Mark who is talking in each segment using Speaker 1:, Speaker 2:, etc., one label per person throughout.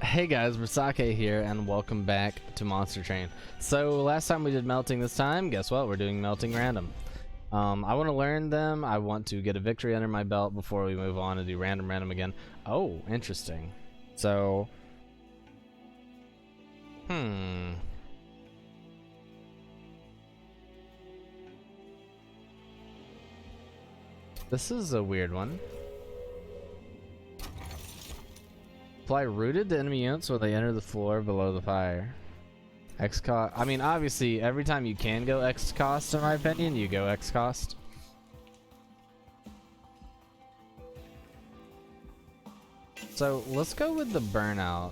Speaker 1: Hey guys, Burrsake here, and welcome back to Monster Train. So last time we did melting, this time, guess what? We're doing melting random. I want to learn them. I want to get a victory under my belt before we move on and do random again. Oh, interesting. So, this is a weird one. Apply rooted to enemy units when they enter the floor below the fire. X cost. I mean, obviously, every time you can go X cost, in my opinion, you go X cost. So let's go with the burnout.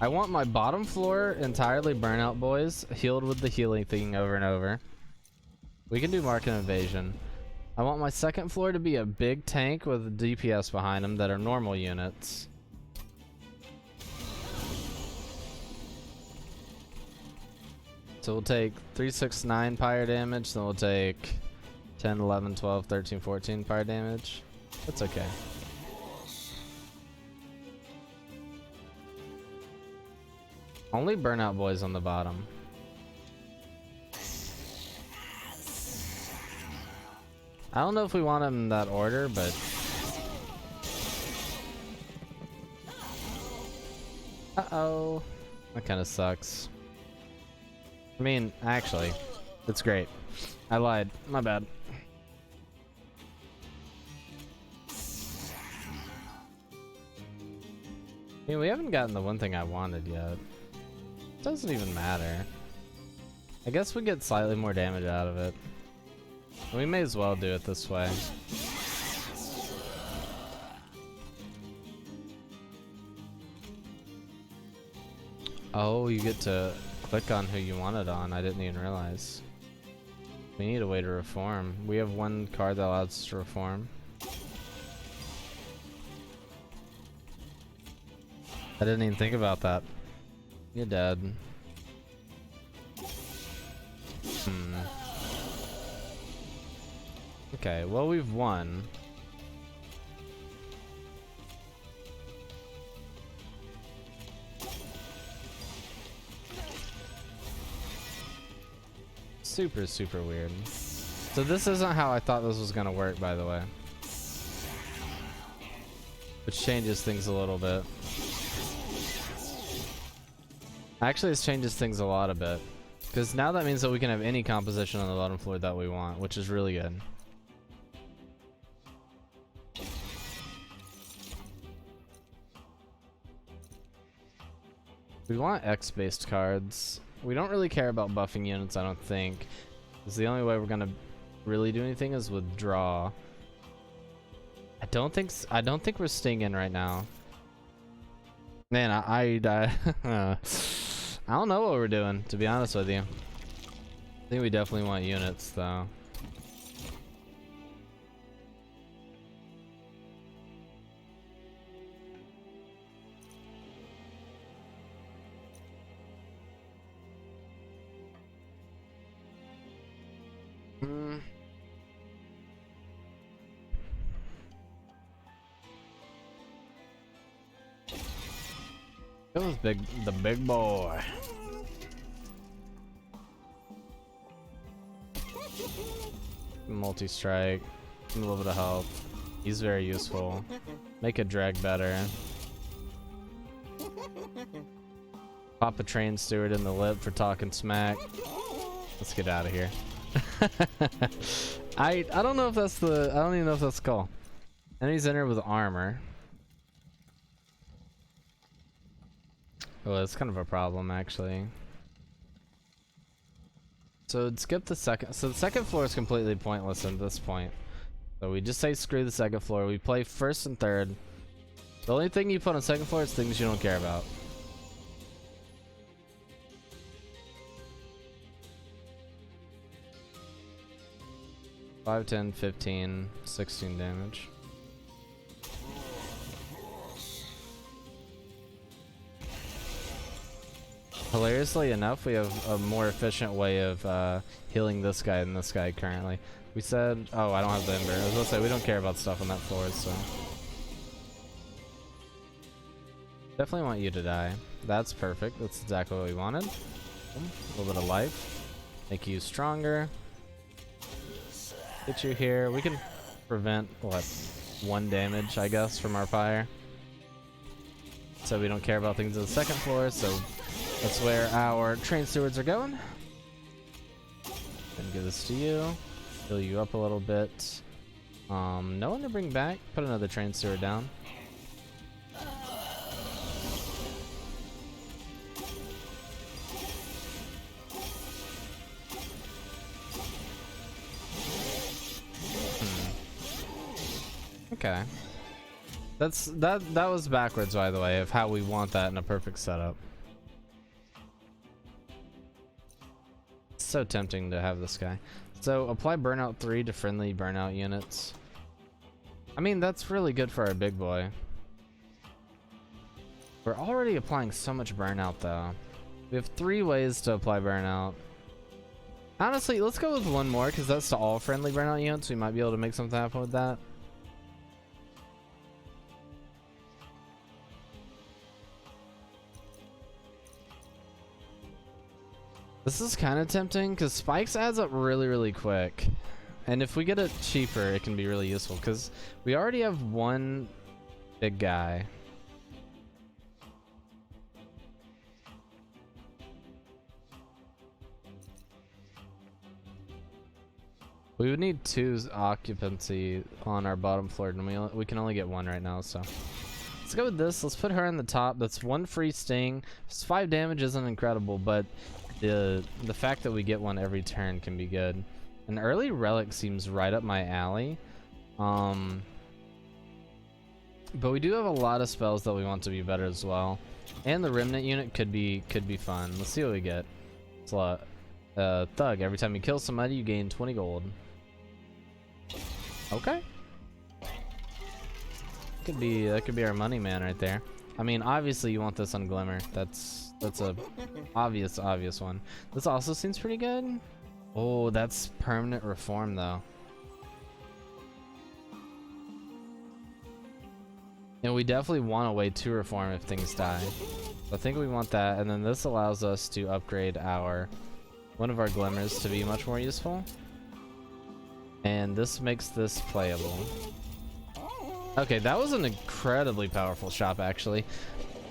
Speaker 1: I want my bottom floor entirely burnout, boys, healed with the healing thing over and over. We can do mark and invasion. I want my second floor to be a big tank with DPS behind them that are normal units. So we'll take 3, 6, 9 fire damage, then we'll take 10, 11, 12, 13, 14 fire damage. That's okay. Only burnout boys on the bottom. I don't know if we want them in that order, but... Uh-oh. That kind of sucks. I mean, actually, it's great. I lied. My bad. I mean, we haven't gotten the one thing I wanted yet. It doesn't even matter. I guess we get slightly more damage out of it. We may as well do it this way. Oh, you get to click on who you want it on. I didn't even realize. We need a way to reform. We have one card that allows us to reform. I didn't even think about that. You're dead. Okay, well, we've won. Super weird. So this isn't how I thought this was gonna work, by the way. Which changes things a little bit. Actually, this changes things a lot a bit. Because now that means that we can have any composition on the bottom floor that we want, which is really good. We want X-based cards. We don't really care about buffing units, I don't think. Because the only way we're gonna really do anything is with draw. I don't think we're stinging right now. Man, I don't know what we're doing, to be honest with you. I think we definitely want units, though. That was the big boy. Multi-strike, a little bit of health. He's very useful. Make a drag better. Pop a train steward in the lip for talking smack. Let's get out of here. I don't know if that's the, I don't even know if that's the call. Enemies enter with armor. Well, it's kind of a problem, actually. So skip the second. So the second floor is completely pointless at this point. So we just say screw the second floor. We play first and third. The only thing you put on second floor is things you don't care about. Five, 10, 15, 16 damage. Hilariously enough, we have a more efficient way of healing this guy than this guy currently. We said, oh, I don't have the ember. I was gonna say, we don't care about stuff on that floor, so. Definitely want you to die. That's perfect. That's exactly what we wanted. A little bit of life. Make you stronger. Get you here. We can prevent, what, 1 damage, I guess, from our fire. So we don't care about things on the second floor, so that's where our train stewards are going. And give this to you. Fill you up a little bit. No one to bring back. Put another train steward down. Okay. That was backwards, by the way, of how we want that in a perfect setup. So tempting to have this guy. So apply burnout 3 to friendly burnout units. I mean, that's really good for our big boy. We're already applying so much burnout though. We have 3 ways to apply burnout. Honestly, let's go with 1 more because that's to all friendly burnout units. We might be able to make something happen with that. This is kind of tempting because spikes adds up really quick, and if we get it cheaper it can be really useful because we already have 1 big guy. We would need 2 occupancy on our bottom floor, and we can only get 1 right now, so let's go with this. Let's put her on the top. That's 1 free sting. 5 damage isn't incredible, but the fact that we get 1 every turn can be good. An early relic seems right up my alley. But we do have a lot of spells that we want to be better as well. And the remnant unit could be fun. Let's see what we get. It's a lot. Thug. Every time you kill somebody, you gain 20 gold. Okay. That could be our money man right there. I mean, obviously you want this on Glimmer. That's a obvious one. This also seems pretty good. Oh, that's permanent reform though. And we definitely want a way to reform if things die. So I think we want that, and then this allows us to upgrade one of our glimmers to be much more useful. And this makes this playable. Okay, that was an incredibly powerful shop actually.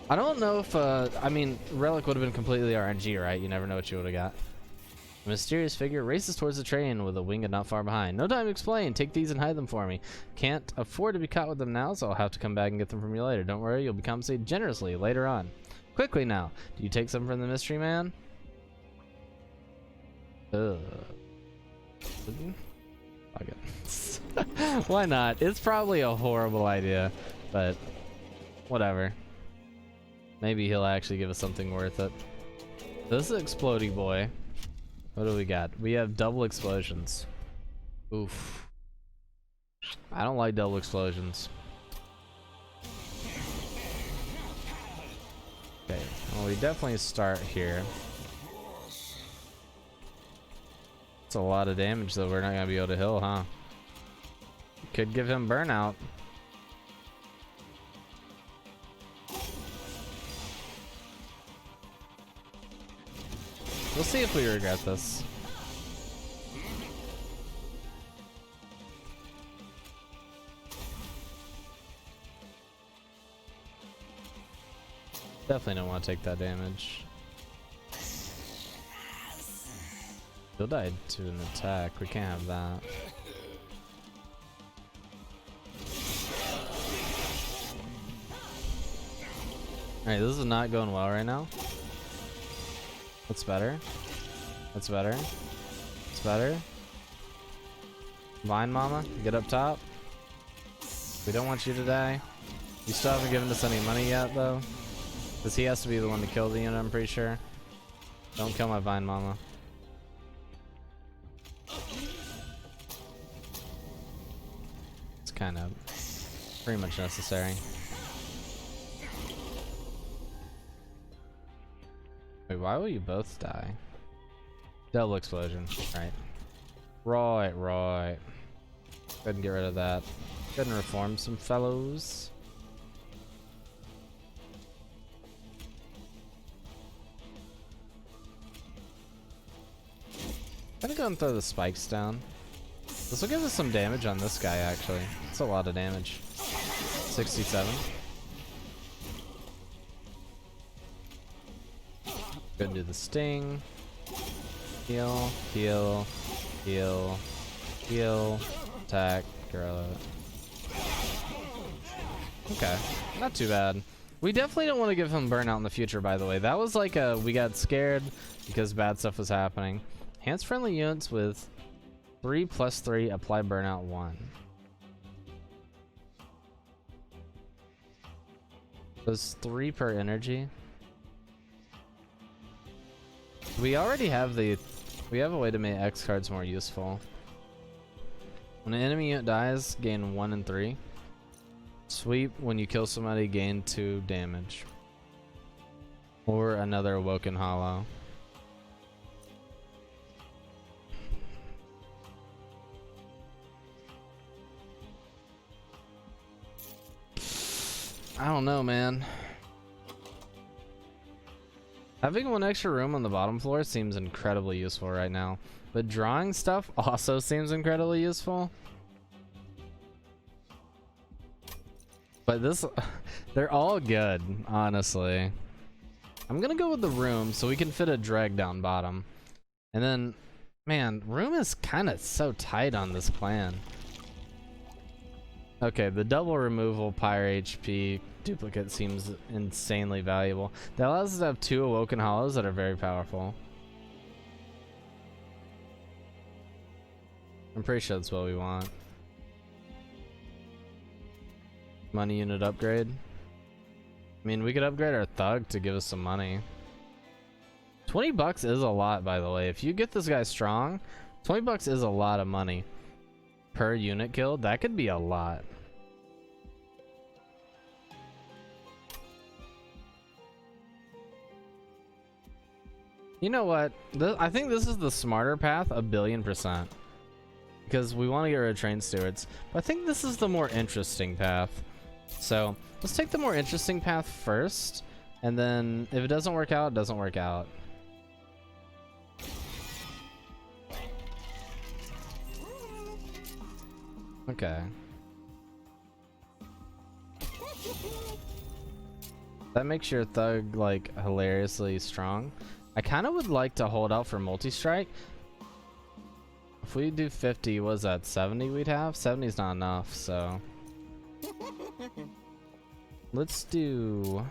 Speaker 1: I don't know if, I mean, Relic would have been completely RNG, right? You never know what you would have got. A mysterious figure races towards the train with a winged not far behind. No time to explain. Take these and hide them for me. Can't afford to be caught with them now, so I'll have to come back and get them from you later. Don't worry, you'll be compensated generously later on. Quickly now. Do you take some from the mystery man? Ugh. Fuck it. Why not? It's probably a horrible idea, but whatever. Maybe he'll actually give us something worth it. This is Explodey Boy. What do we got? We have double explosions. Oof. I don't like double explosions. Okay, well, we definitely start here. It's a lot of damage though. We're not gonna be able to heal, huh? Could give him burnout. We'll see if we regret this. Definitely don't want to take that damage. He'll die to an attack. We can't have that. Alright, this is not going well right now. That's better. That's better. That's better. VineMomma, get up top. We don't want you to die. You still haven't given us any money yet, though. Because he has to be the one to kill the unit, I'm pretty sure. Don't kill my VineMomma. It's kind of pretty much necessary. Wait, why will you both die? Double explosion, right. Right. Go ahead and get rid of that. Go ahead and reform some fellows. gonna go and throw the spikes down. This will give us some damage on this guy, actually. It's a lot of damage. 67. Go do the sting. Heal, heal, heal, heal, attack, gorilla. Okay, not too bad. We definitely don't want to give him burnout in the future, by the way. That was like a, we got scared because bad stuff was happening. Hands friendly units with 3+3 apply burnout 1. Those 3 per energy. We already have the, we have a way to make X cards more useful. When an enemy unit dies, gain 1 and 3. Sweep, when you kill somebody, gain 2 damage. Or another Awoken Hollow. I don't know, man. Having 1 extra room on the bottom floor seems incredibly useful right now. But drawing stuff also seems incredibly useful. But this, they're all good, honestly. I'm gonna go with the room so we can fit a drag down bottom. And then, man, room is kind of so tight on this clan. Okay, the double removal Pyre HP duplicate seems insanely valuable. That allows us to have 2 Awoken Hollows that are very powerful. I'm pretty sure that's what we want. Money unit upgrade. I mean, we could upgrade our thug to give us some money. 20 bucks is a lot, by the way. If you get this guy strong, 20 bucks is a lot of money. Per unit killed, that could be a lot. You know what? I think this is the smarter path, 1,000,000,000%. Because we want to get rid of train stewards. But I think this is the more interesting path. So let's take the more interesting path first. And then if it doesn't work out, it doesn't work out. Okay. That makes your thug like hilariously strong. I kind of would like to hold out for multi-strike. If we do 50, what is that, 70 we'd have? 70 is not enough, so. Let's do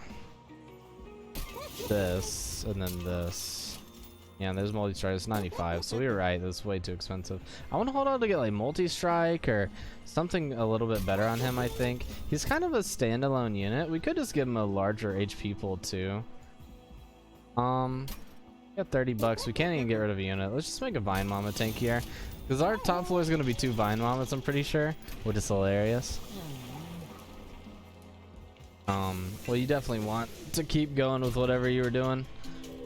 Speaker 1: this and then this. Yeah, there's multi-strike, it's 95, so we were right, that's way too expensive. I want to hold out to get like multi-strike or something a little bit better on him, I think. He's kind of a standalone unit. We could just give him a larger HP pool too. Got 30 bucks. We can't even get rid of a unit. Let's just make a VineMomma tank here. Because our top floor is going to be 2 VineMommas, I'm pretty sure. Which is hilarious. Well, you definitely want to keep going with whatever you were doing.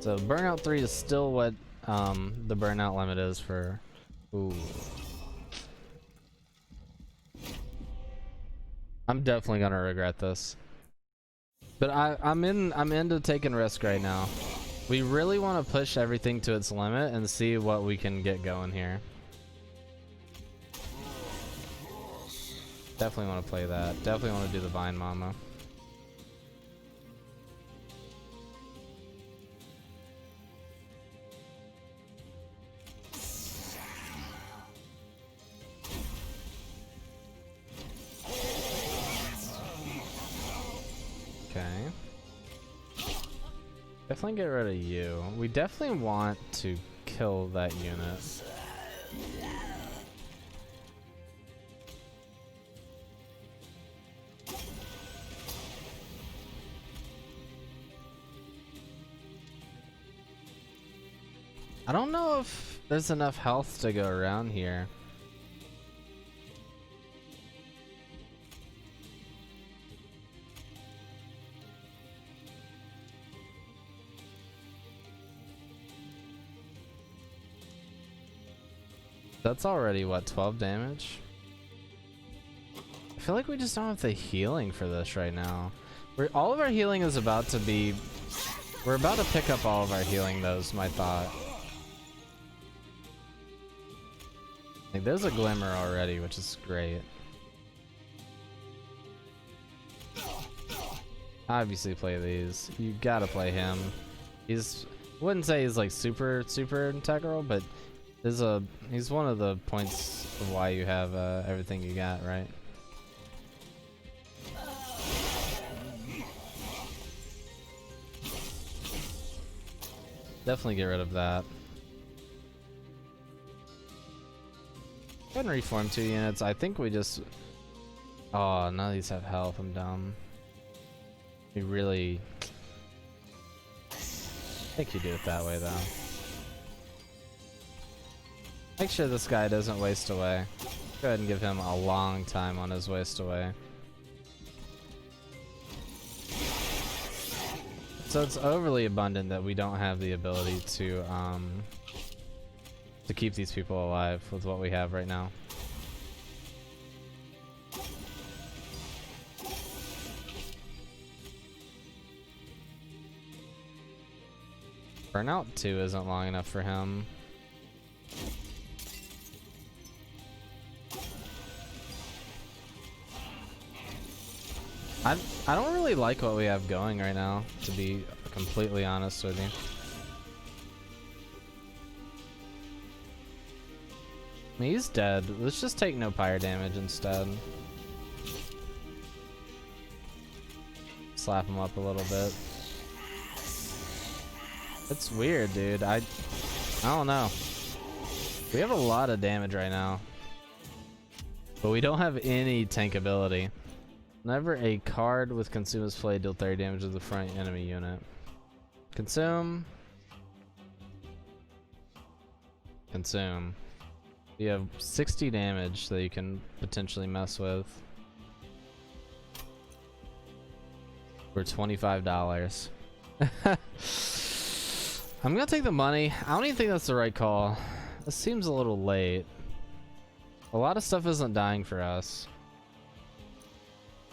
Speaker 1: So burnout 3 is still what the burnout limit is for. Ooh. I'm definitely gonna regret this. But I'm into taking risk right now. We really want to push everything to its limit and see what we can get going here. Definitely want to play that. Definitely want to do the VineMomma. Okay. Definitely get rid of you. We definitely want to kill that unit. I don't know if there's enough health to go around here. That's already, what, 12 damage? I feel like we just don't have the healing for this right now. All of our healing is about to be... We're about to pick up all of our healing, though, is my thought. Like, there's a glimmer already, which is great. Obviously play these. You gotta play him. He's, I wouldn't say he's like super integral, but he's one of the points of why you have everything you got, right? Definitely get rid of that. Go ahead and reform 2 units. I think we just... Oh, none of these have health. I'm dumb. We really... I think you do it that way, though. Make sure this guy doesn't waste away. Go ahead and give him a long time on his waste away. So it's overly abundant that we don't have the ability to keep these people alive with what we have right now. Burnout 2 isn't long enough for him. I don't really like what we have going right now, to be completely honest with you. I mean, he's dead. Let's just take no pyre damage instead. Slap him up a little bit. It's weird, dude. I don't know. We have a lot of damage right now, but we don't have any tank ability. Whenever a card with consume is played, deal 30 damage to the front enemy unit. Consume. Consume. You have 60 damage that you can potentially mess with for $25. I'm gonna take the money. I don't even think that's the right call. This seems a little late. A lot of stuff isn't dying for us.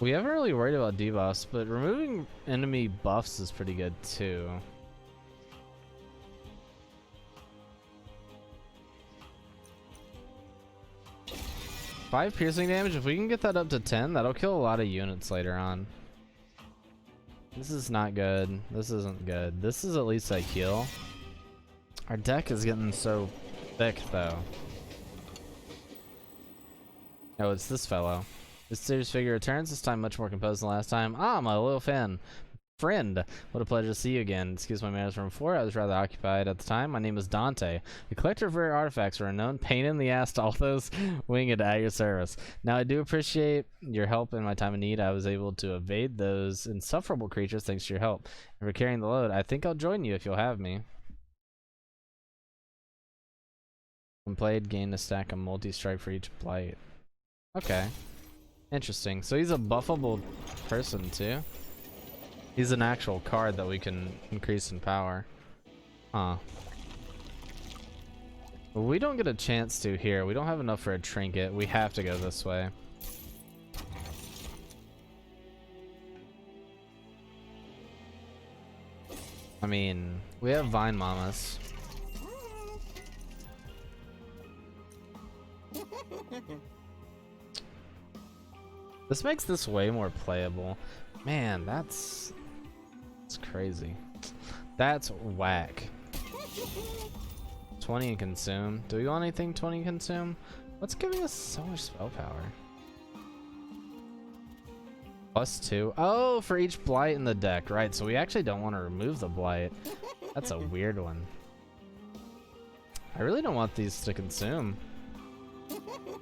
Speaker 1: We haven't really worried about debuffs, but removing enemy buffs is pretty good too. Five piercing damage. If we can get that up to 10, that'll kill a lot of units later on. This is not good. This isn't good. This is at least a heal. Our deck is getting so thick though. Oh, it's this fellow. This series figure returns, this time much more composed than last time. Ah, my loyal friend. What a pleasure to see you again. Excuse my manners from before, I was rather occupied at the time. My name is Dante. The collector of rare artifacts are a known pain in the ass to all those winged at your service. Now I do appreciate your help in my time of need. I was able to evade those insufferable creatures thanks to your help. And for carrying the load, I think I'll join you if you'll have me. When played, gain a stack of multi-strike for each blight. Okay. Interesting. So he's a buffable person too? He's an actual card that we can increase in power. Huh. Well, we don't get a chance to here. We don't have enough for a trinket. We have to go this way. I mean, we have VineMommas. This makes this way more playable. Man, that's crazy. That's whack. 20 and consume. Do we want anything 20 and consume? What's giving us so much spell power? +2. Oh, for each blight in the deck. Right, so we actually don't want to remove the blight. That's a weird one. I really don't want these to consume.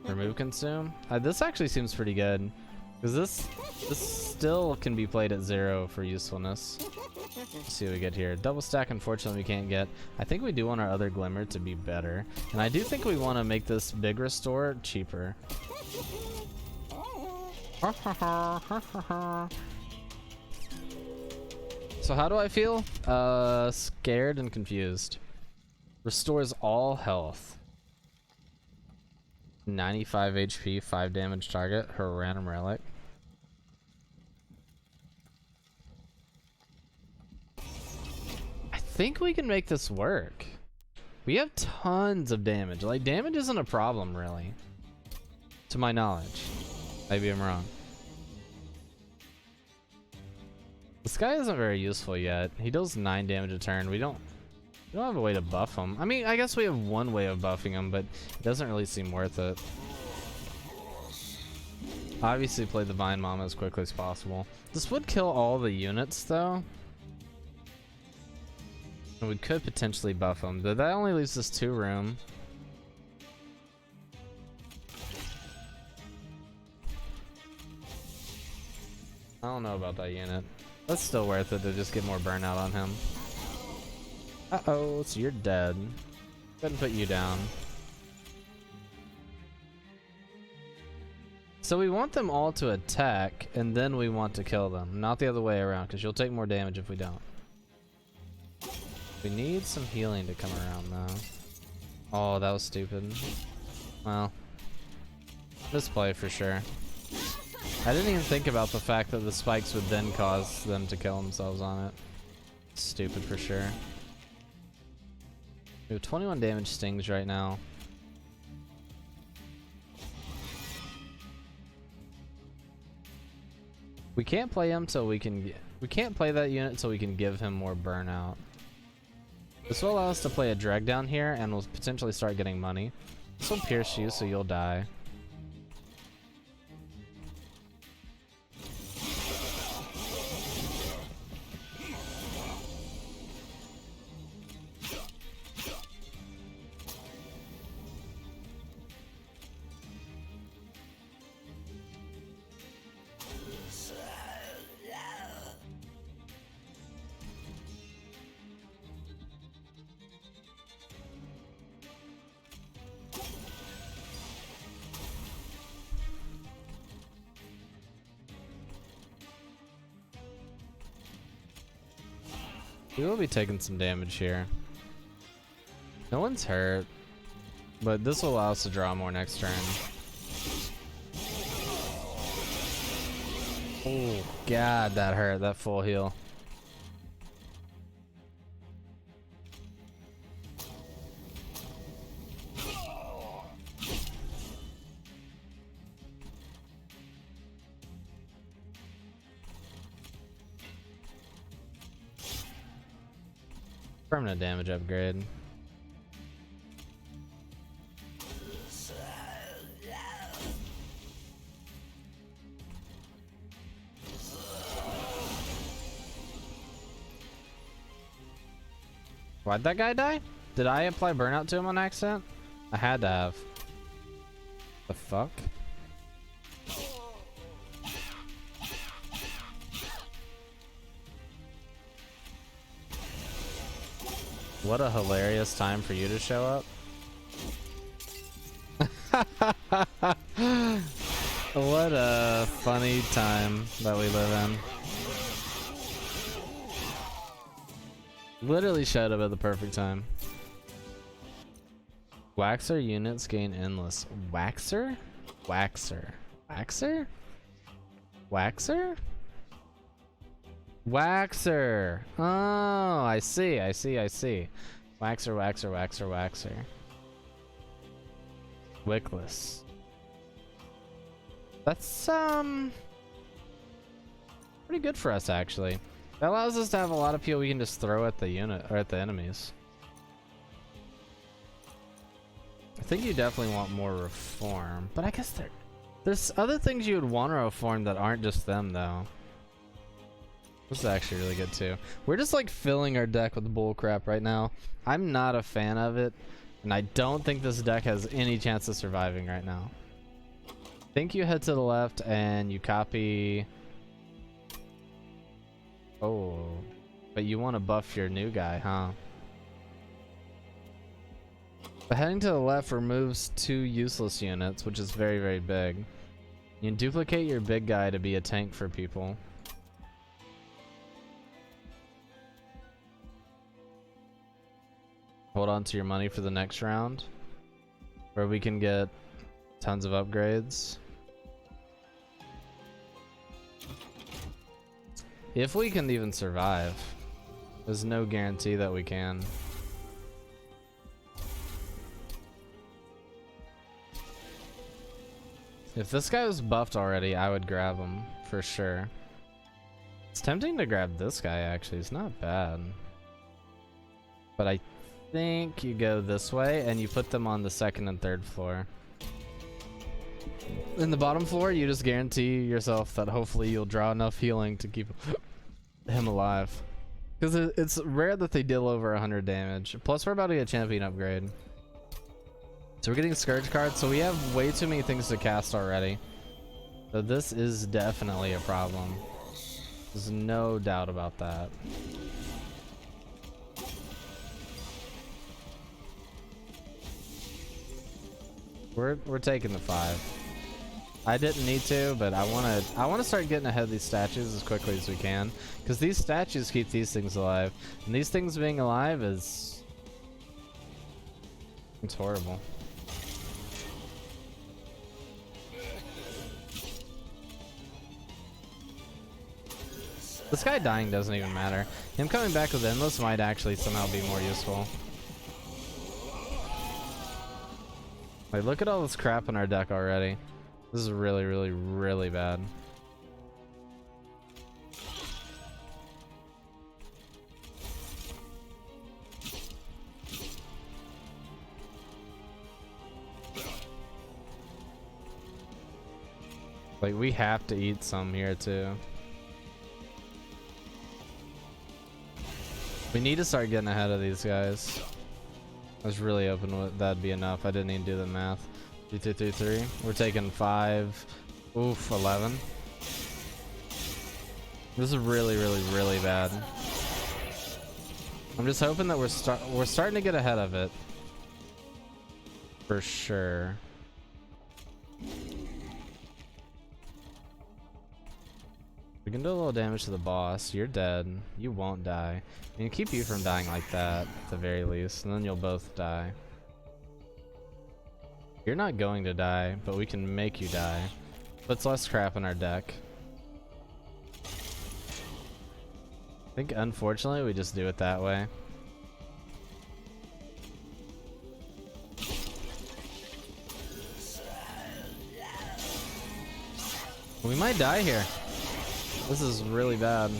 Speaker 1: Remove consume. This actually seems pretty good. Because this still can be played at 0 for usefulness. Let's see what we get here. Double stack, unfortunately, we can't get. I think we do want our other glimmer to be better. And I do think we want to make this big restore cheaper. So how do I feel? Scared and confused. Restores all health. 95 HP, 5 damage target, her random relic. I think we can make this work. We have tons of damage. Like, damage isn't a problem, really. To my knowledge. Maybe I'm wrong. This guy isn't very useful yet. He deals 9 damage a turn. We don't have a way to buff him. I mean, I guess we have one way of buffing him, but it doesn't really seem worth it. Obviously play the VineMommas as quickly as possible. This would kill all the units though. And we could potentially buff them, but that only leaves us 2 room. I don't know about that unit. That's still worth it to just get more burnout on him. Uh-oh, so you're dead. Go ahead and put you down. So we want them all to attack, and then we want to kill them. Not the other way around, because you'll take more damage if we don't. We need some healing to come around, though. Oh, that was stupid. Well, misplay for sure. I didn't even think about the fact that the spikes would then cause them to kill themselves on it. Stupid for sure. We have 21 damage stings right now. We can't play him till we can't play that unit so we can give him more burnout. This will allow us to play a drag down here and we'll potentially start getting money. This will pierce you so you'll die. We will be taking some damage here. No one's hurt, but this will allow us to draw more next turn. Oh god, that hurt, that full heal. Permanent damage upgrade. Why'd that guy die? Did I apply burnout to him on accident? I had to have. The fuck? What a hilarious time for you to show up. What a funny time that we live in. Literally showed up at the perfect time. Waxer units gain endless. Waxer? Waxer. Waxer? Waxer? Waxer. Oh, I see. Waxer, waxer, waxer, waxer. Wickless. That's pretty good for us actually. That allows us to have a lot of people we can just throw at the unit or at the enemies. I think you definitely want more reform, but I guess there's other things you would want to reform that aren't just them though. This is actually really good too. We're just like filling our deck with bull crap right now. I'm not a fan of it, and I don't think this deck has any chance of surviving right now. I think you head to the left and you copy. Oh, but you want to buff your new guy, huh? But heading to the left removes 2 useless units, which is very, very big. You can duplicate your big guy to be a tank for people. Hold on to your money for the next round, where we can get tons of upgrades. If we can even survive. There's no guarantee that we can. If this guy was buffed already, I would grab him for sure. It's tempting to grab this guy actually, it's not bad. But I think you go this way and you put them on the second and third floor. In the bottom floor, you just guarantee yourself that hopefully you'll draw enough healing to keep him alive. Because it's rare that they deal over 100 damage. Plus, we're about to get a champion upgrade. So we're getting Scourge cards, so we have way too many things to cast already. So this is definitely a problem. There's no doubt about that. We're taking the 5. I didn't need to, but I wanna start getting ahead of these statues as quickly as we can, because these statues keep these things alive, and these things being alive it's horrible. This guy dying doesn't even matter. Him coming back with Endless might actually somehow be more useful. Like, look at all this crap in our deck already. This is really, really, really bad. Like, we have to eat some here too. We need to start getting ahead of these guys. I was really hoping that'd be enough. I didn't even do the math. 2, 2, 3, 3. We're taking 5. Oof, 11. This is really, really, really bad. I'm just hoping that we're starting to get ahead of it. For sure. We can do a little damage to the boss. You're dead. You won't die. I mean, keep you from dying like that, at the very least, and then you'll both die. You're not going to die, but we can make you die. Puts less crap in our deck. I think, unfortunately, we just do it that way. We might die here. This is really bad.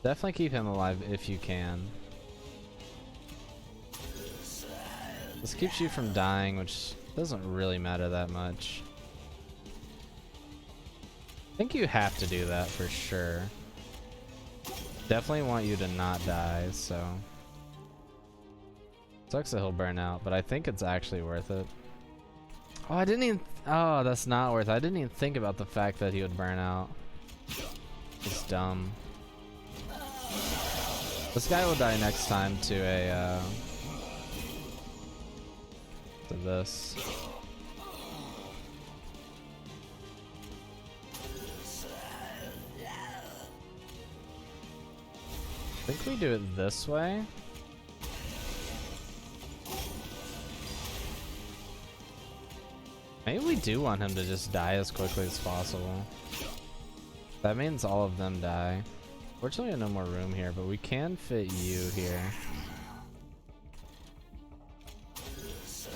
Speaker 1: Definitely keep him alive if you can. This keeps you from dying, which doesn't really matter that much. I think you have to do that for sure. Definitely want you to not die, so. Sucks that he'll burn out, but I think it's actually worth it. Oh, I didn't even. Oh, that's not worth it. I didn't even think about the fact that he would burn out. It's dumb. This guy will die next time to a. To this. I think we do it this way. Maybe we do want him to just die as quickly as possible. That means all of them die. Fortunately, I have no more room here, but we can fit you here.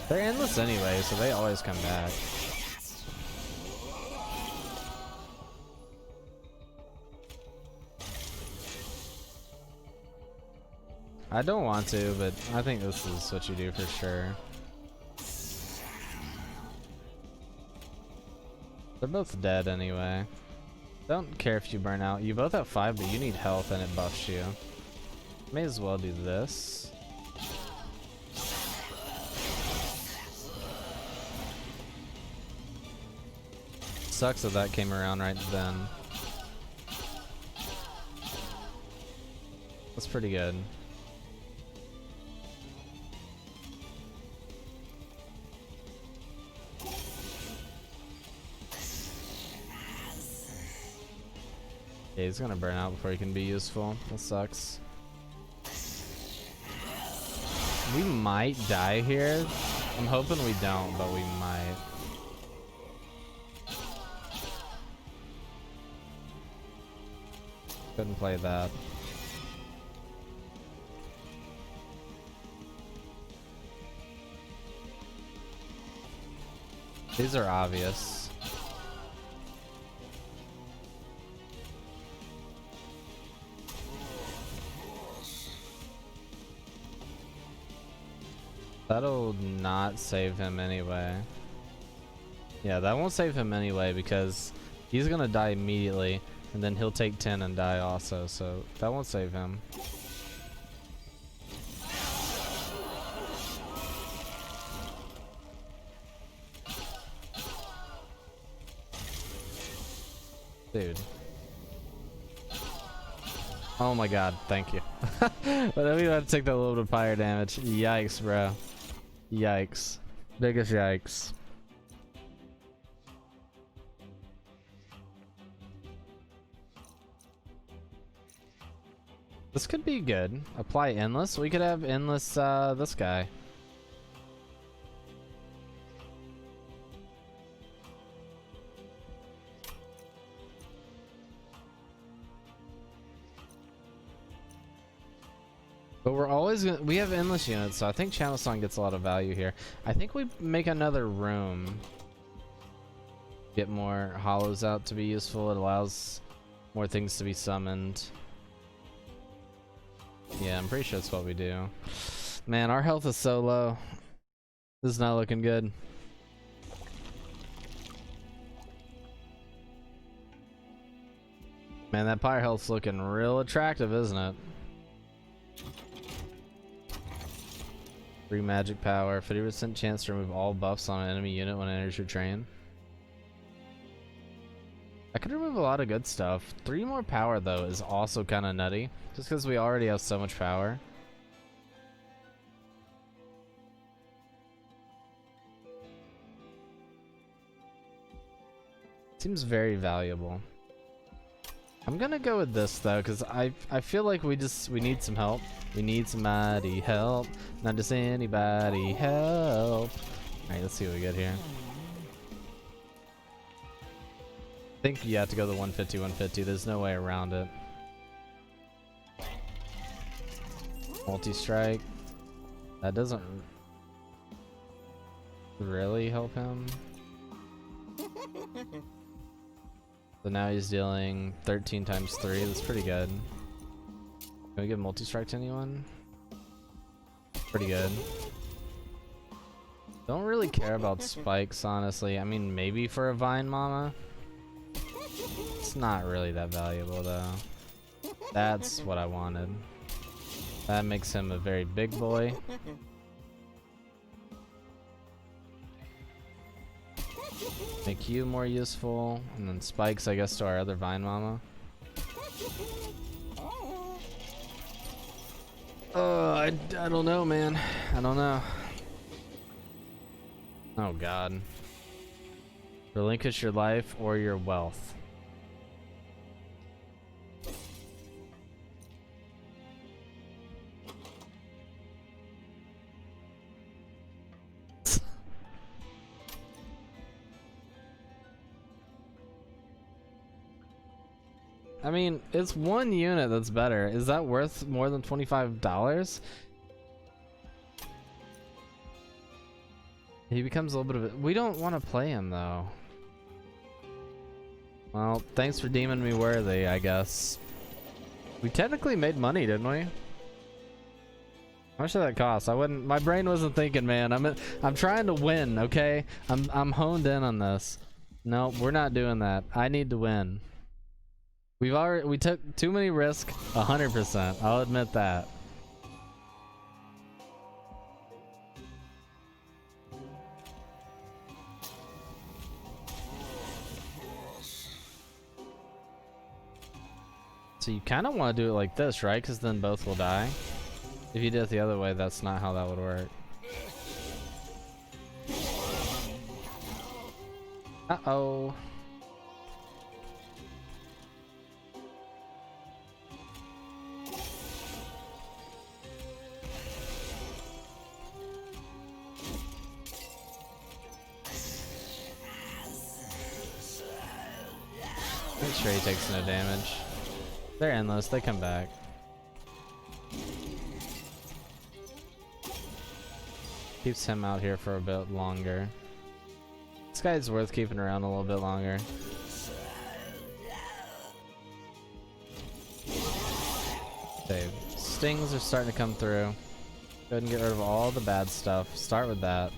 Speaker 1: They're endless anyway, so they always come back. I don't want to, but I think this is what you do for sure. They're both dead anyway. Don't care if you burn out. You both have 5, but you need health and it buffs you. May as well do this. Sucks that that came around right then. That's pretty good. Yeah, he's gonna burn out before he can be useful. That sucks. We might die here. I'm hoping we don't, but we might. Couldn't play that. These are obvious. That'll not save him anyway. Yeah, that won't save him anyway because he's gonna die immediately and then he'll take 10 and die also, so that won't save him. Dude. Oh my god, thank you. But then we have to take that little bit of fire damage. Yikes, bro. Yikes. Biggest yikes. This could be good. Apply endless. We could have endless this guy. But we're always gonna, we have endless units, so I think Channel Song gets a lot of value here. I think we make another room. Get more hollows out to be useful. It allows more things to be summoned. Yeah, I'm pretty sure that's what we do. Man, our health is so low. This is not looking good. Man, that pyre health's looking real attractive, isn't it? Free magic power, 50% chance to remove all buffs on an enemy unit when it enters your train. I could remove a lot of good stuff. 3 more power though is also kind of nutty, just because we already have so much power. Seems very valuable. I'm gonna go with this though, because I feel like we need some help. We need somebody help. Not just anybody help. Alright, let's see what we get here. I think you have to go the 150, 150. There's no way around it. Multi-strike. That doesn't really help him. So now he's dealing 13 times 3. That's pretty good. Can we give multi-strike to anyone? Pretty good. Don't really care about spikes, honestly. I mean, maybe for a VineMomma. It's not really that valuable, though. That's what I wanted. That makes him a very big boy. Make you more useful, and then spikes, I guess, to our other VineMomma. I don't know, man. I don't know. Oh god. Relinquish your life or your wealth. I mean, it's one unit that's better. Is that worth more than $25? He becomes a little bit of a... We don't want to play him, though. Well, thanks for deeming me worthy, I guess. We technically made money, didn't we? How much did that cost? I wouldn't... My brain wasn't thinking, man. I'm trying to win, okay? I'm honed in on this. No, we're not doing that. I need to win. We took too many risks, 100%. I'll admit that. So you kind of want to do it like this, right? Because then both will die. If you did it the other way, that's not how that would work. Uh-oh. Make sure he takes no damage. They're endless, they come back. Keeps him out here for a bit longer. This guy's worth keeping around a little bit longer. Okay, stings are starting to come through. Go ahead and get rid of all the bad stuff. Start with that.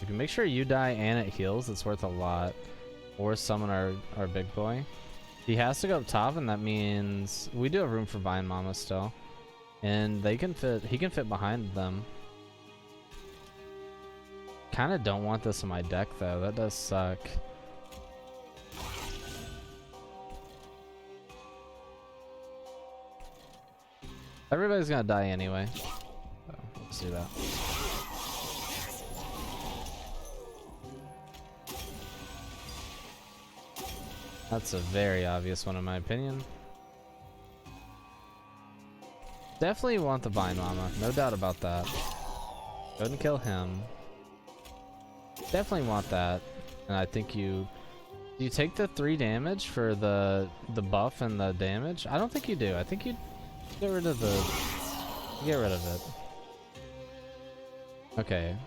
Speaker 1: You can make sure you die and it heals. It's worth a lot. Or summon our big boy. He has to go up top, and that means we do have room for VineMommas still. And they can fit, he can fit behind them. Kind of don't want this in my deck though, that does suck. Everybody's gonna die anyway. So let's do that. That's a very obvious one in my opinion. Definitely want the VineMomma, no doubt about that. Go ahead and kill him. Definitely want that. And I think you take the 3 damage for the buff and the damage? I don't think you do. I think you get rid of it. Okay.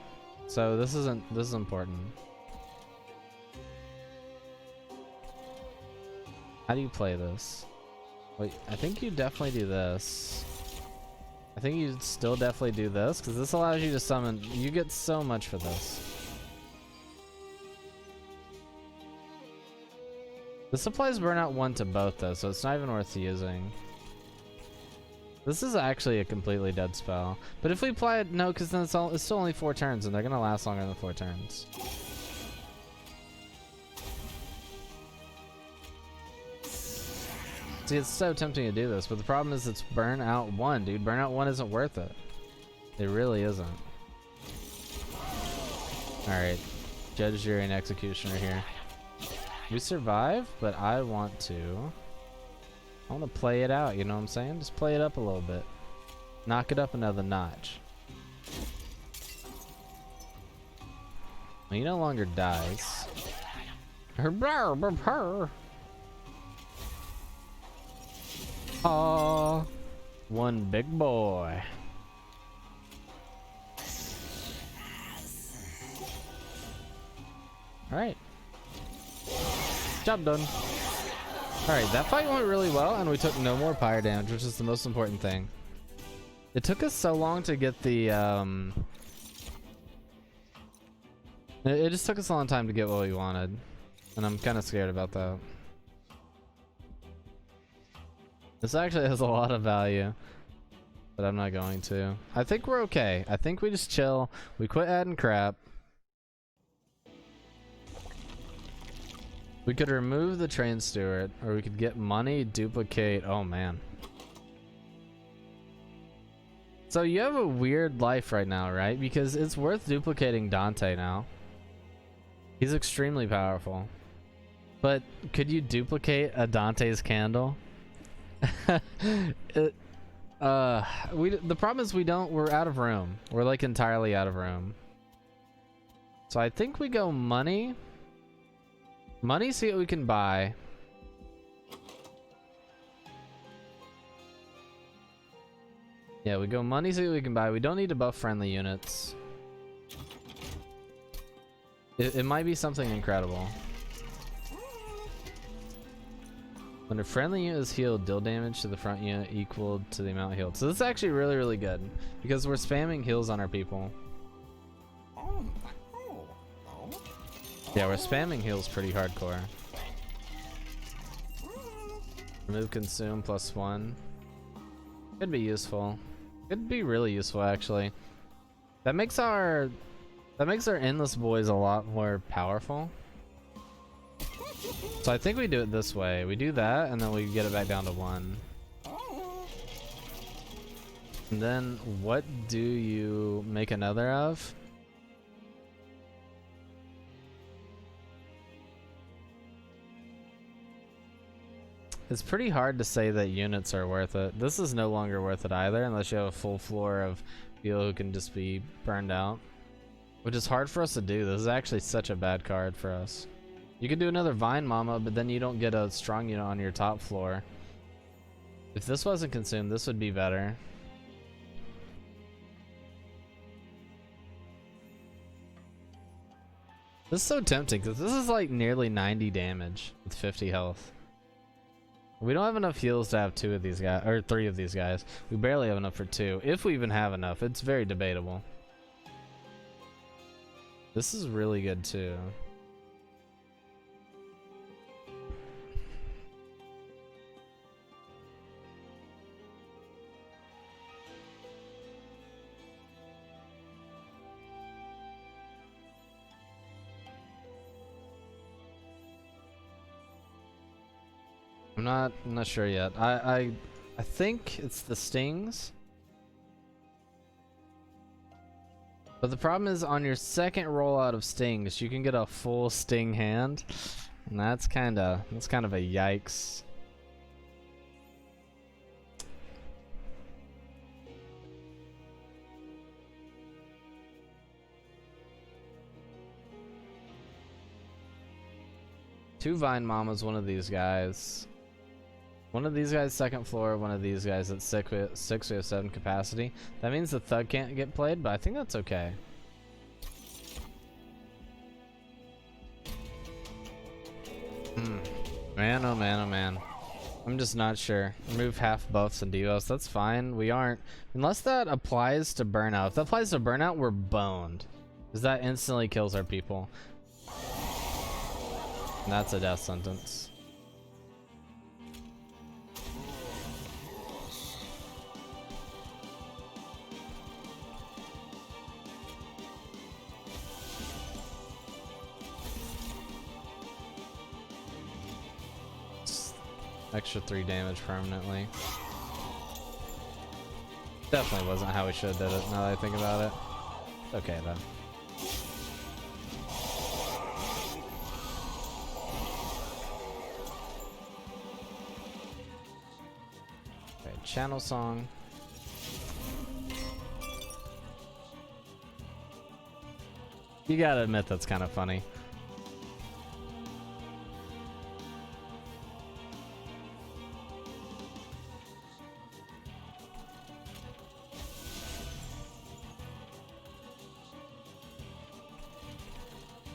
Speaker 1: So this is important. How do you play this? Wait, I think you definitely do this. I think you still definitely do this, because this allows you to summon. You get so much for this. This applies burnout 1 to both though, so it's not even worth using. This is actually a completely dead spell. But if we apply it, no, because then it's still only 4 turns, and they're gonna last longer than 4 turns. See, it's so tempting to do this, but the problem is it's burnout 1, dude. Burnout 1 isn't worth it. It really isn't. Alright. Judge, jury, and executioner here. We survive, but I want to play it out, you know what I'm saying? Just play it up a little bit. Knock it up another notch. Well, he no longer dies. Aw, one big boy. Alright. Job done. Alright, that fight went really well, and we took no more pyre damage, which is the most important thing. It took us so long to get the, It just took us a long time to get what we wanted. And I'm kind of scared about that. This actually has a lot of value. But I'm not going to. I think we're okay. I think we just chill. We quit adding crap. We could remove the train steward, or we could get money, duplicate. Oh man. So you have a weird life right now, right? Because it's worth duplicating Dante now. He's extremely powerful. But could you duplicate a Dante's candle? The problem is we're out of room. We're like entirely out of room. So I think we go money. Money, see what we can buy. Yeah, we go money, see what we can buy. We don't need to buff friendly units. It might be something incredible. When a friendly unit is healed, deal damage to the front unit equal to the amount healed. So this is actually really, really good because we're spamming heals on our people. Yeah, we're spamming heals pretty hardcore. Remove consume +1. Could be useful. Could be really useful actually. That makes our endless boys a lot more powerful. So I think we do it this way. We do that and then we get it back down to 1. And then what do you make another of? It's pretty hard to say that units are worth it. This is no longer worth it either unless you have a full floor of people who can just be burned out. Which is hard for us to do. This is actually such a bad card for us. You can do another VineMomma, but then you don't get a strong unit on your top floor. If this wasn't consumed, this would be better. This is so tempting because this is like nearly 90 damage with 50 health. We don't have enough heals to have 2 of these guys, or 3 of these guys. We barely have enough for 2. If we even have enough, it's very debatable. This is really good too. I'm not sure yet. I think it's the stings. But the problem is on your second rollout of stings, you can get a full sting hand. And that's kind of a yikes. Two VineMommas, one of these guys. One of these guys second floor, one of these guys at 6 we have 7 capacity. That means the thug can't get played, but I think that's okay. Man, oh man, oh man. I'm just not sure. Remove half buffs and devos, that's fine. We aren't, unless that applies to burnout. If that applies to burnout, we're boned. Because that instantly kills our people. And that's a death sentence. Extra 3 damage permanently. Definitely wasn't how we should have did it, now that I think about it. Okay though. Okay, channel song. You gotta admit that's kind of funny.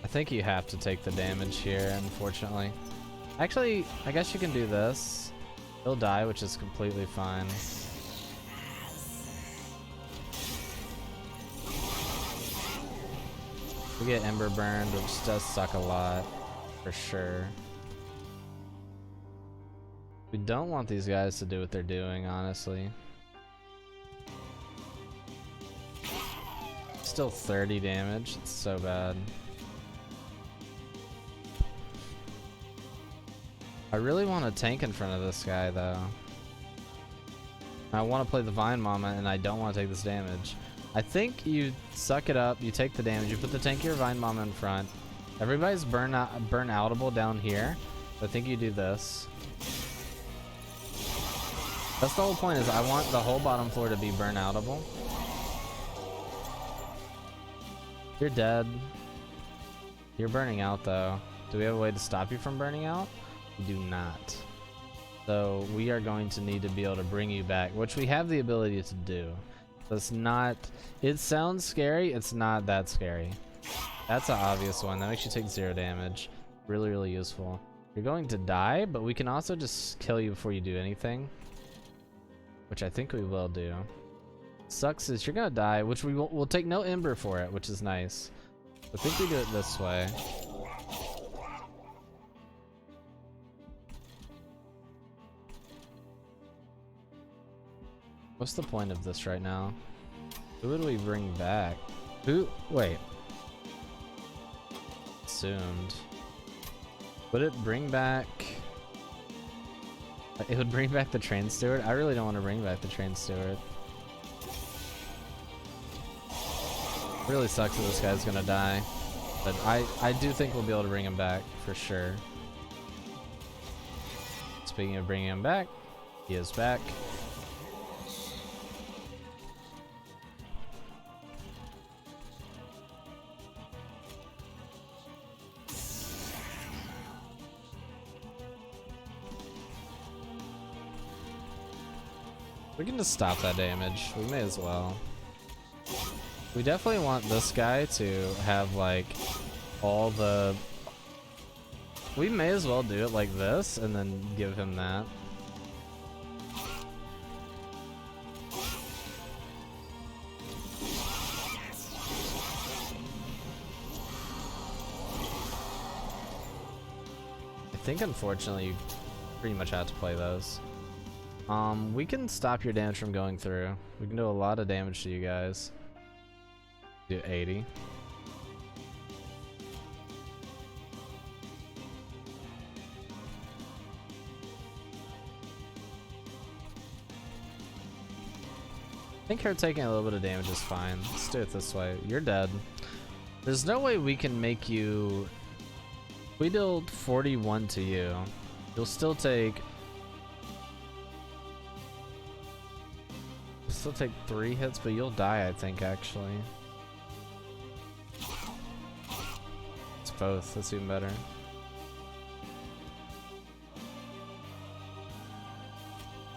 Speaker 1: I think you have to take the damage here, unfortunately. Actually, I guess you can do this. He'll die, which is completely fine. We get Ember Burned, which does suck a lot, for sure. We don't want these guys to do what they're doing, honestly. Still 30 damage, it's so bad. I really want to tank in front of this guy, though. I want to play the VineMomma, and I don't want to take this damage. I think you suck it up, you take the damage, you put the tankier VineMomma in front. Everybody's burn-outable down here. So I think you do this. That's the whole point, is I want the whole bottom floor to be burn-outable. You're dead. You're burning out, though. Do we have a way to stop you from burning out? We do not. So we are going to need to be able to bring you back, which we have the ability to do. So it's not, it sounds scary, it's not that scary. That's an obvious one. That makes you take 0 damage. Really, really useful. You're going to die, but we can also just kill you before you do anything, which I think we will do. Sucks is you're gonna die, which we'll take no ember for it, which is nice. I think we do it this way. What's the point of this right now? Who would we bring back? Who? Wait. Assumed. Would it bring back... It would bring back the train steward? I really don't want to bring back the train steward. Really sucks that this guy's gonna die. But I do think we'll be able to bring him back, for sure. Speaking of bringing him back, he is back. We can just stop that damage. We may as well. We definitely want this guy to have like all the... We may as well do it like this and then give him that. I think unfortunately you pretty much have to play those. We can stop your damage from going through. We can do a lot of damage to you guys. Do 80. I think her taking a little bit of damage is fine. Let's do it this way. You're dead. There's no way we can make you... If we deal 41 to you, you'll still take... Still take 3 hits, but you'll die, I think, actually. It's both. That's even better.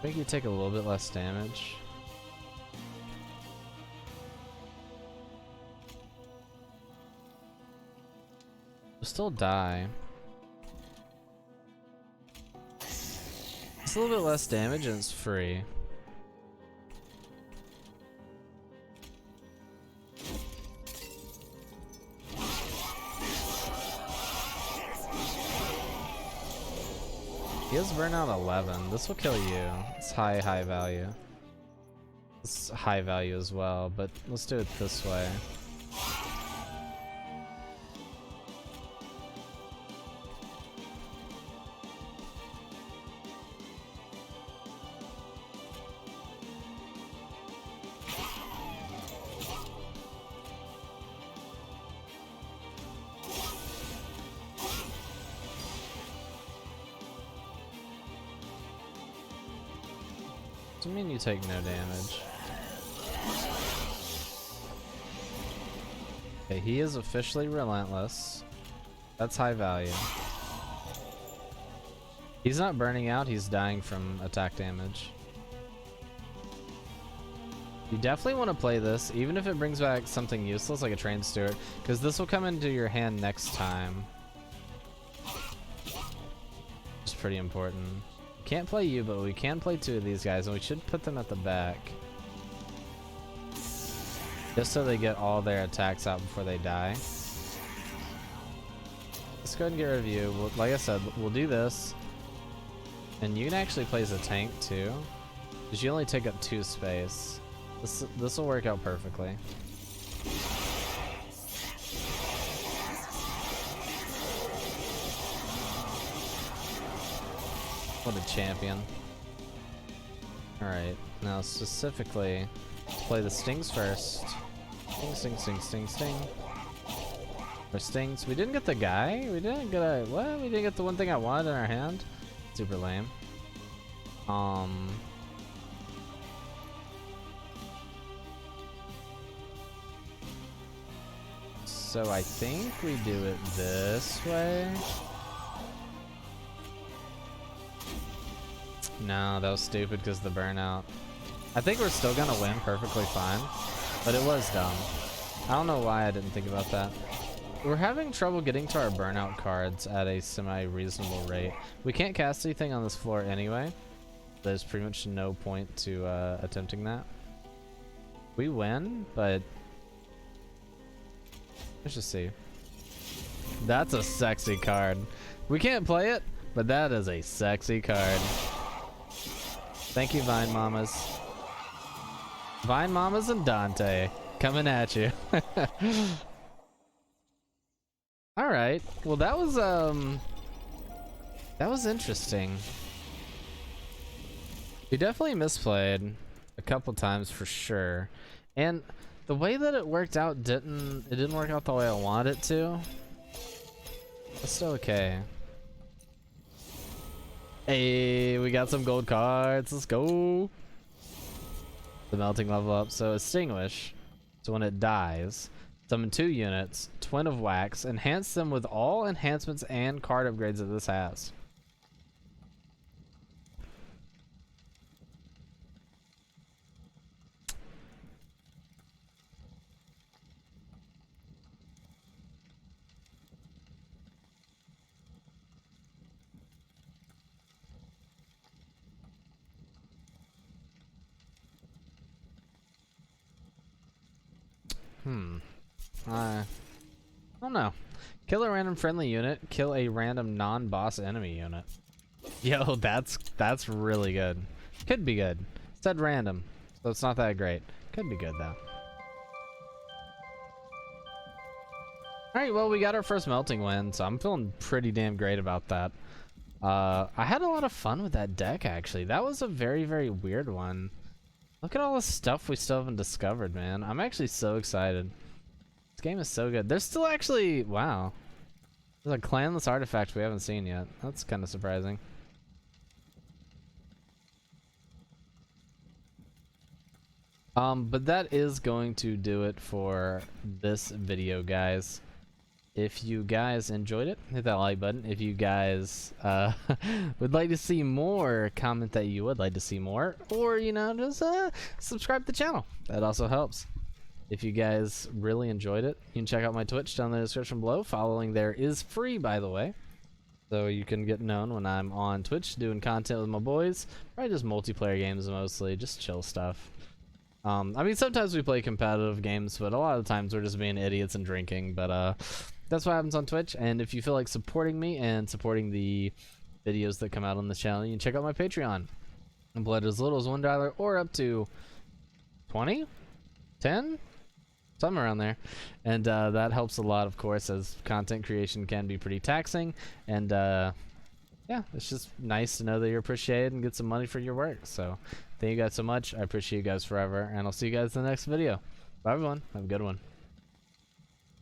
Speaker 1: Make you take a little bit less damage. You'll still die. It's a little bit less damage and it's free. He has burnout 11. This will kill you. It's high value. It's high value as well, but let's do it this way. Doesn't mean you take no damage. Okay, he is officially relentless. That's high value. He's not burning out, he's dying from attack damage. You definitely want to play this, even if it brings back something useless like a trained steward, because this will come into your hand next time. It's pretty important. Can't play you, but we can play 2 of these guys, and we should put them at the back. Just so they get all their attacks out before they die. Let's go ahead and get rid of you. Like I said, we'll do this. And you can actually play as a tank, too. Because you only take up 2 space. This will work out perfectly. What a champion. Alright, now specifically, let's play the stings first. Sting, sting, sting, sting, sting. Or stings. We didn't get the guy? We didn't get a... What? We didn't get the one thing I wanted in our hand? Super lame. So I think we do it this way. No, that was stupid because of the burnout. I think we're still gonna win perfectly fine, but it was dumb. I don't know why I didn't think about that. We're having trouble getting to our burnout cards at a semi-reasonable rate. We can't cast anything on this floor anyway. There's pretty much no point to attempting that. We win, but let's just see. That's a sexy card. We can't play it, but that is a sexy card. Thank you, VineMommas. VineMommas and Dante coming at you. All right. Well, that was interesting. We definitely misplayed a couple times for sure, and the way that it worked out didn't work out the way I wanted it to. It's still okay. Hey, we got some gold cards. Let's go. The melting level up. So extinguish. So when it dies, summon 2 units, twin of wax, enhance them with all enhancements and card upgrades that this has. I don't know. Kill a random friendly unit. Kill a random non-boss enemy unit. Yo, that's really good. Could be good. It said random, so it's not that great. Could be good though. Alright, well, we got our first melting win, so I'm feeling pretty damn great about that. I had a lot of fun with that deck, actually. That was a very, very weird one. Look at all the stuff we still haven't discovered, man. I'm actually so excited. This game is so good. There's still actually... Wow. There's a clanless artifact we haven't seen yet. That's kind of surprising. But that is going to do it for this video, guys. If you guys enjoyed it, hit that like button. If you guys would like to see more, comment that you would like to see more, or you know, just subscribe to the channel. That also helps. If you guys really enjoyed it, you can check out my Twitch down in the description below. Following there is free, by the way, so you can get known when I'm on Twitch doing content with my boys. Probably just multiplayer games mostly, just chill stuff. I mean, sometimes we play competitive games, but a lot of the times we're just being idiots and drinking. But that's what happens on Twitch. And if you feel like supporting me and supporting the videos that come out on this channel, you can check out my Patreon. And pledge as little as $1 or up to 20, 10, somewhere around there. And that helps a lot, of course, as content creation can be pretty taxing. And yeah, it's just nice to know that you're appreciated and get some money for your work. So thank you guys so much. I appreciate you guys forever, and I'll see you guys in the next video. Bye, everyone. Have a good one.